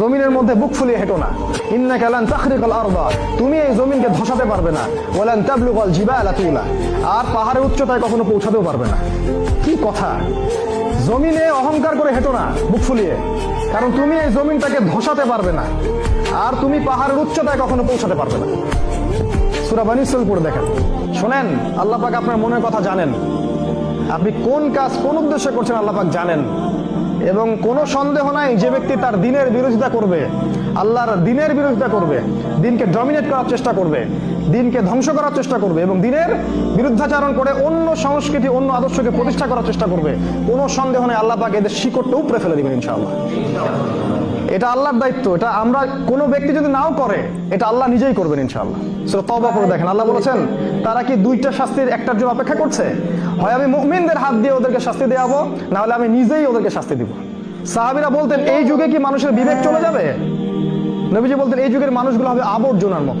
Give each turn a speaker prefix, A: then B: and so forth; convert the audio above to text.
A: জমিনের মধ্যে বুক ফুলিয়ে হেঁটো না। ইন্নাকা লান তাখরিকাল আরদা, তুমি এই জমিনকে ধসাতে পারবে না। ওয়ালান তাবলুগাল জিবালা তুলা, আর পাহাড়ের উচ্চতায় কখনো পৌঁছাতেও পারবে না। কি কথা! জমিনে অহংকার করে হেঁটো না বুক ফুলিয়ে, কারণ তুমি এই জমিনটাকে ধসাতে পারবে না, আর তুমি পাহাড়ের উচ্চতায় কখনো পৌঁছাতে পারবে না। সূরা বনী ইসরাঈল পড়ে দেখেন। শোনেন, আল্লাহ পাক আপনার মনের কথা জানেন, আপনি কোন কাজ কোন উদ্দেশ্যে করছেন আল্লাহ পাক জানেন। এবং কোনো সন্দেহ নাই, যে ব্যক্তি তার দিনের বিরোধিতা করবে, আল্লাহর দিনের বিরোধিতা করবে, দিনকে ডমিনেট করার চেষ্টা করবে, দিনকে ধ্বংস করার চেষ্টা করবে এবং দিনের বিরুদ্ধাচারণ করে অন্য সংস্কৃতি অন্য আদর্শকে প্রতিষ্ঠা করার চেষ্টা করবে, কোনো সন্দেহ নেই আল্লাহ পাক এদের শিকড়টা উপড়ে ফেলে দিবেন ইনশাআল্লাহ। এটা আল্লাহর দায়িত্ব। এটা আমরা কোনো ব্যক্তি যদি নাও করে, এটা আল্লাহ নিজেই করবেন ইনশাআল্লাহ। সূরা তওবা পড়ে দেখেন, আল্লাহ বলেছেন তারা কি দুইটা শাস্তির একটার জন্য অপেক্ষা করছে? হয় আমি মুমিনদের হাত দিয়ে ওদেরকে শাস্তি দেওয়াবো, না হলে আমি নিজেই ওদেরকে শাস্তি দিব। সাহাবীরা বলতেন এই যুগে কি মানুষের বিবেক চলে যাবে? নবীজি বলতেন এই যুগের মানুষগুলো হবে আবর্জনার মতো।